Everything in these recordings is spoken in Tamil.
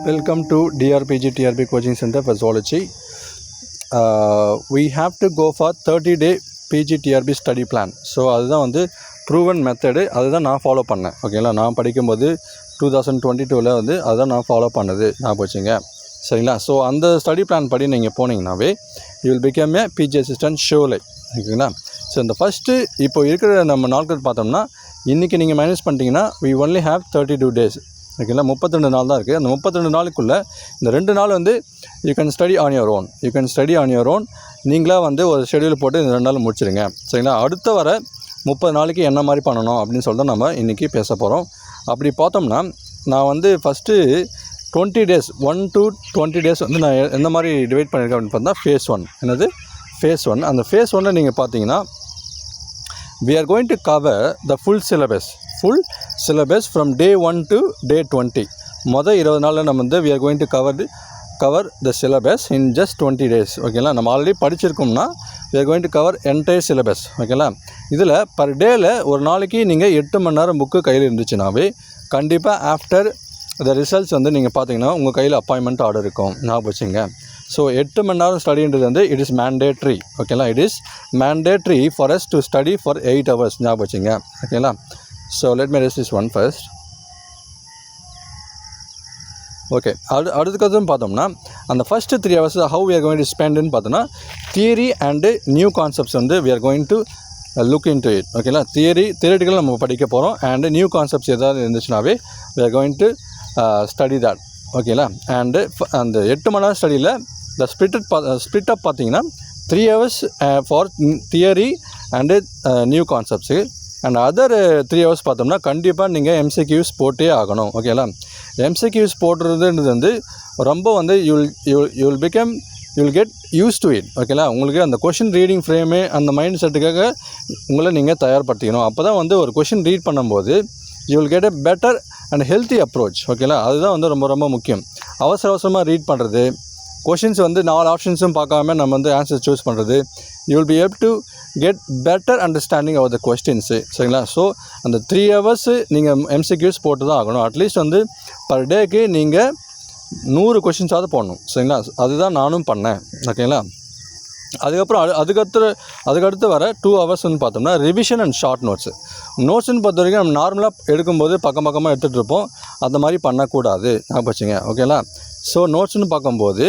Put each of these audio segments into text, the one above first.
Welcome to PGTRB Coaching Center for Zoology. We have to go for 30-day PGTRB study plan. So அதுதான் வந்து ப்ரூவன் மெத்தடு. அதுதான் நான் ஃபாலோ பண்ணேன். ஓகேங்களா, நான் படிக்கும்போது 2022 வந்து அதுதான் நான் ஃபாலோ பண்ணது நான் போச்சுங்க. சரிங்களா? ஸோ அந்த ஸ்டடி பிளான் படி நீங்கள் போனீங்கன்னாவே you will become a PG assistant ஷோலை. ஓகேங்களா? ஸோ இந்த ஃபஸ்ட்டு இப்போ இருக்கிற நம்ம நாட்கள் பார்த்தோம்னா இன்றைக்கி நீங்கள் மைனஸ் பண்ணிட்டீங்கன்னா we only have 32 days. ஓகேங்களா, 32 நாள் தான் இருக்குது. அந்த 32 நாளுக்குள்ளே இந்த 2 நாள் வந்து you can study on your own. நீங்களாக வந்து ஒரு ஷெடியூல் போட்டு இந்த 2 நாள் முடிச்சிடுங்க. சரிங்களா? அடுத்த வர 30 நாளைக்கு என்ன மாதிரி பண்ணணும் அப்படின்னு சொல்லிட்டு நம்ம இன்றைக்கி பேச போகிறோம். அப்படி பார்த்தோம்னா நான் வந்து ஃபஸ்ட்டு 20 days 1 to 20 days வந்து நான் எந்த மாதிரி டிவைட் பண்ணியிருக்கேன் அப்படின்னு பார்த்தா ஃபேஸ் 1. என்னது ஃபேஸ் 1? அந்த ஃபேஸ் 1 நீங்கள் பார்த்தீங்கன்னா we are going to cover the full syllabus from day 1 to day 20. மொதல் 20 நாளில் நம்ம வந்து we are going to cover the syllabus in just 20 days. ஓகேங்களா, நம்ம already படிச்சிருக்கோம்னா we are going to cover entire syllabus. ஓகேங்களா, இதில் பர் டேயில் ஒரு நாளைக்கு நீங்கள் 8 மணி நேரம் புக்கு கையில் இருந்துச்சுனாவே கண்டிப்பாக ஆஃப்டர் த ரிசல்ட்ஸ் வந்து நீங்கள் பார்த்தீங்கன்னா உங்கள் கையில் அப்பாயின்மெண்ட் ஆர்டர் இருக்கும். ஞாபகம் வச்சுங்க. ஸோ 8 மணி நேரம் ஸ்டடின்றது வந்து இட் இஸ் மேண்டேட்ரி. ஓகேங்களா, it is mandatory for us to study for 8 hours. ஞாபகம் வச்சுங்க. ஓகேங்களா, so let me rest this one first. Okay, அடுத்துக்கதுன்னு பார்த்தோம்னா அந்த first 3 hours how we are going to spendன்னு பார்த்தோம்னா தியரி அண்டு நியூ கான்செப்ட்ஸ் வந்து we are going to look into it. ஓகேங்களா, தியரிட்டிக்கல் நம்ம படிக்க போகிறோம். அண்டு நியூ கான்செப்ட்ஸ் ஏதாவது இருந்துச்சுனாவே we are going to study that. ஓகேங்களா, அண்டு அந்த 8 மணி நேரம் ஸ்டடியில் த ஸ்பிட் அப் பார்த்தீங்கன்னா 3 hours for theory and new concepts. And other 3 hours பார்த்தோம்னா கண்டிப்பாக நீங்கள் எம்சிக்யூஸ் போட்டே ஆகணும். ஓகேங்களா, எம்சிக்யூஸ் போடுறதுன்றது வந்து ரொம்ப வந்து you'll get used to it. ஓகேங்களா, உங்களுக்கு அந்த கொஷின் ரீடிங் ஃப்ரேமு அந்த மைண்ட் செட்டுக்காக உங்களை நீங்கள் தயார்படுத்திக்கணும். அப்போ தான் வந்து ஒரு கொஷின் ரீட் பண்ணும்போது you will get a better and healthy approach. ஓகேங்களா, அதுதான் வந்து ரொம்ப ரொம்ப முக்கியம். அவசரமாக ரீட் பண்ணுறது, கொஷின்ஸ் வந்து 4 ஆப்ஷன்ஸும் பார்க்காம நம்ம வந்து ஆன்சர் சூஸ் பண்ணுறது, you will be able to get better understanding of the questions. சரிங்களா? ஸோ அந்த 3 hours நீங்கள் எம்சிக்யூஸ் போட்டு தான் ஆகணும். அட்லீஸ்ட் வந்து பர் டேக்கு நீங்கள் 100 கொஷின்ஸாவது போடணும். சரிங்களா, அதுதான் நானும் பண்ணேன். ஓகேங்களா, அதுக்கப்புறம் அதுக்கடுத்து வர 2 hours பார்த்தோம்னா ரிவிஷன் அண்ட் ஷார்ட் நோட்ஸ்ன்னு பொறுத்த வரைக்கும் நம்ம நார்மலாக எடுக்கும்போது பக்கமாக எடுத்துகிட்டு இருப்போம். அந்த மாதிரி பண்ணக்கூடாது. வச்சுங்க. ஓகேங்களா, ஸோ நோட்ஸ்னு பார்க்கும்போது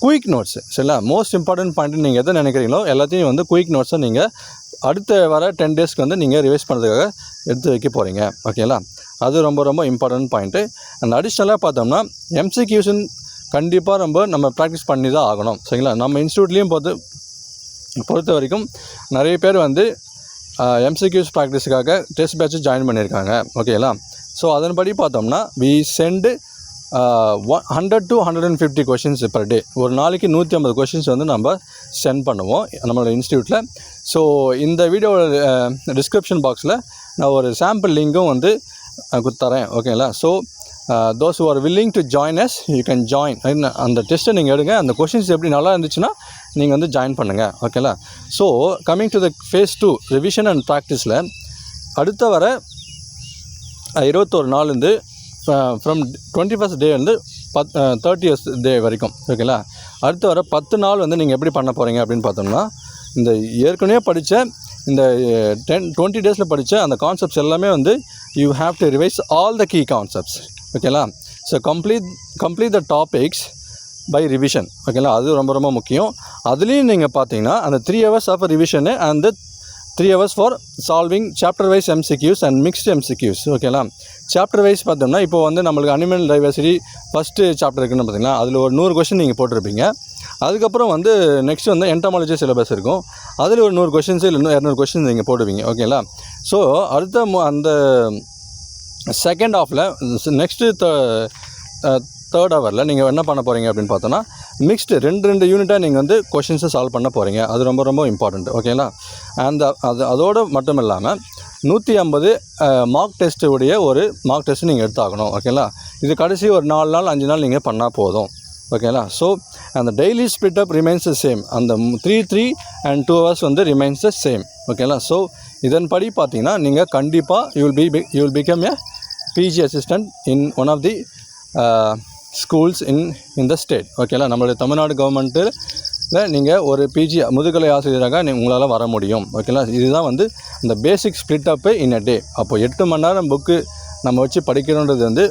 குயிக் நோட்ஸு. சரிங்களா, மோஸ்ட் இம்பார்ட்டன்ட் பாயிண்ட் நீங்கள் எதை நினைக்கிறீங்களோ எல்லாத்தையும் வந்து குயிக் நோட்ஸை நீங்கள் அடுத்த வர 10 daysக்கு வந்து நீங்கள் ரிவைஸ் பண்ணுறதுக்காக எடுத்து வைக்க போகிறீங்க. ஓகேங்களா, அது ரொம்ப ரொம்ப இம்பார்ட்டன்ட் பாயிண்ட்டு. அண்ட் அடிஷ்னலாக பார்த்தோம்னா எம்சிக்யூஷன் கண்டிப்பாக நம்ம ப்ராக்டிஸ் பண்ணி தான் ஆகணும். சரிங்களா, நம்ம இன்ஸ்டியூட்லேயும் பொறுத்த வரைக்கும் நிறைய பேர் வந்து எம்சிக்யூஸ் ப்ராக்டிஸுக்காக டெஸ்ட் பேட்ச் ஜாயின் பண்ணியிருக்காங்க. ஓகேங்களா, ஸோ அதன்படி பார்த்தோம்னா we send 100 to 150 questions per day. ஒரு நாளைக்கு 150 கொஷின்ஸ் வந்து நம்ம சென்ட் பண்ணுவோம் நம்மளோட இன்ஸ்டியூட்டில். ஸோ இந்த வீடியோ டிஸ்கிரிப்ஷன் பாக்ஸில் நான் ஒரு சாம்பிள் லிங்க்கும் வந்து கொடுத்துறேன். ஓகேங்களா, so those who are willing to join us, you can join. அந்த டெஸ்ட்டை நீங்கள் எடுங்க. அந்த கொஷின்ஸ் எப்படி நல்லா இருந்துச்சுன்னா நீங்கள் வந்து ஜாயின் பண்ணுங்கள். ஓகேங்களா, so coming to the phase 2 revision and ப்ராக்டிஸில் அடுத்த வர 21 நாள் வந்து ஃப்ரம் 21st day வந்து 30th day வரைக்கும். ஓகேங்களா, அடுத்து வர 10 நாள் வந்து நீங்கள் எப்படி பண்ண போகிறீங்க அப்படின்னு பார்த்தோம்னா இந்த ஏற்கனவே படித்த இந்த 20 daysல படித்த அந்த கான்செப்ட்ஸ் எல்லாமே வந்து you have to revise all the key concepts. ஓகேங்களா, so complete the topics by revision. ஓகேங்களா, அது ரொம்ப ரொம்ப முக்கியம். அதுலேயும் நீங்கள் பார்த்தீங்கன்னா அந்த 3 hours of revision and 3 hours for solving chapter wise MCQs and mixed MCQs. ஓகேங்களா, சாப்டர் வைஸ் பார்த்தோம்னா இப்போ வந்து நம்மளுக்கு அனிமல் டைவர்சிட்டி ஃபஸ்ட்டு சாப்டர் இருக்குன்னு பார்த்தீங்கன்னா அதில் ஒரு 100 கொஷின் நீங்கள் போட்டிருப்பீங்க. அதுக்கப்புறம் வந்து நெக்ஸ்ட் வந்து என்டாமாலஜி சிலபஸ் இருக்கும். அதில் ஒரு 100 கொஷின்ஸு இல்லை 200 கொஷின்ஸ் நீங்கள் போடுவீங்க. ஓகேங்களா, ஸோ அடுத்த அந்த செகண்ட் ஹாஃபில் நெக்ஸ்ட்டு தேர்ட் ஹவரில் நீங்கள் என்ன பண்ண போகிறீங்க அப்படின்னு பார்த்தோன்னா மிக்ஸ்டு 2 யூனிட்டாக நீங்கள் வந்து கொஷின்ஸை சால்வ் பண்ண போகிறீங்க. அது ரொம்ப ரொம்ப இம்பார்ட்டண்ட். ஓகேங்களா, அதோடு மட்டும் இல்லாமல் 150 மார்க் டெஸ்ட்டு உடைய ஒரு மார்க் டெஸ்ட்டு நீங்கள் எடுத்தாகணும். ஓகேங்களா, இது கடைசி ஒரு 4 நாள் 5 நாள் நீங்கள் பண்ணால் போதும். ஓகேங்களா, ஸோ அந்த daily split up remains the same. அந்த 3 and 2 hours வந்து ரிமைன்ஸ் த சேம். ஓகேங்களா, ஸோ இதன்படி பார்த்தீங்கன்னா நீங்கள் கண்டிப்பாக you will become a PG assistant in one of the schools in the state. ஓகேங்களா, நம்மளுடைய தமிழ்நாடு கவர்மெண்ட்டில் நீங்கள் ஒரு பிஜி முதுகலை ஆசிரியராக உங்களால் வர முடியும். ஓகேங்களா, இதுதான் வந்து இந்த பேசிக் ஸ்ப்ளிட் அப்பு இன் அ டே. அப்போ 8 மணி நேரம் புக்கு நம்ம வச்சு படிக்கணுன்றது வந்து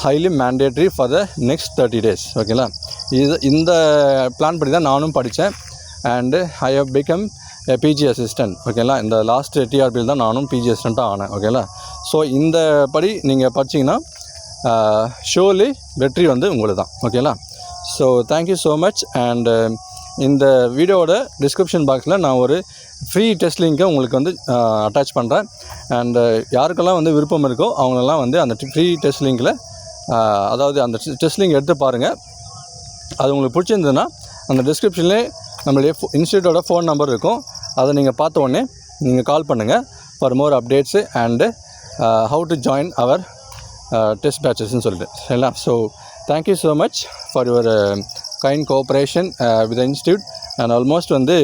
highly mandatory for the next 30 days. ஓகேங்களா, இந்த பிளான் படி தான் நானும் படித்தேன். And I have become PG assistant. ஓகேங்களா, இந்த லாஸ்ட் டிஆர்பியில் தான் நானும் பிஜி அசிஸ்டண்ட்டாக ஆனேன். ஓகேங்களா, ஸோ இந்த படி நீங்கள் படிச்சிங்கன்னா ஷோலி வெற்றி வந்து உங்களுக்கு தான். ஓகேங்களா, so thank you so much. And இந்த வீடியோவோட டிஸ்கிரிப்ஷன் பாக்ஸில் நான் ஒரு ஃப்ரீ டெஸ்ட் லிங்க்கை உங்களுக்கு வந்து அட்டாச் பண்ணுறேன். அண்டு யாருக்கெல்லாம் வந்து விருப்பம் இருக்கோ அவங்களெல்லாம் வந்து அந்த ஃப்ரீ டெஸ்ட் லிங்கில் அதாவது அந்த டெஸ்ட் லிங்க் எடுத்து பாருங்கள். அது உங்களுக்கு பிடிச்சிருந்ததுன்னா அந்த டிஸ்கிரிப்ஷன்லேயே நம்மளுடைய இன்ஸ்டியூட்டோட ஃபோன் நம்பர் இருக்கும். அதை நீங்கள் பார்த்த உடனே நீங்கள் கால் பண்ணுங்கள் for more updates and how to join our test பேட்சஸ்ன்னு சொல்லிட்டு. சரிங்களா, so thank you so much for your kind cooperation with the institute. And almost வந்து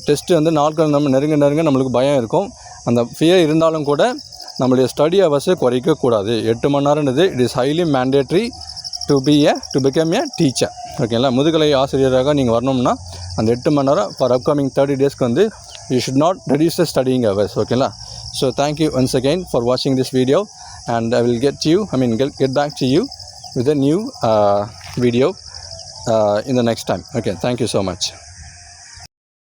டெஸ்ட்டு வந்து நாட்கள் நம்ம நெருங்க நம்மளுக்கு பயம் இருக்கும். அந்த ஃபியர் இருந்தாலும் கூட நம்மளுடைய ஸ்டடி ஹவர்ஸை குறைக்கக்கூடாது. 8 மணி நேரம்ன்றது it is highly mandatory to become a teacher. ஓகேங்களா, முதுகலை ஆசிரியராக நீங்கள் வரணும்னா அந்த 8 மணி நேரம் ஃபார் அப்கமிங் 30 daysக்கு வந்து you should not reduce the studying hours. ஓகேங்களா, so thank you once again for வாட்சிங் this video and I will get back to you with a new video in the next time. Okay, thank you so much.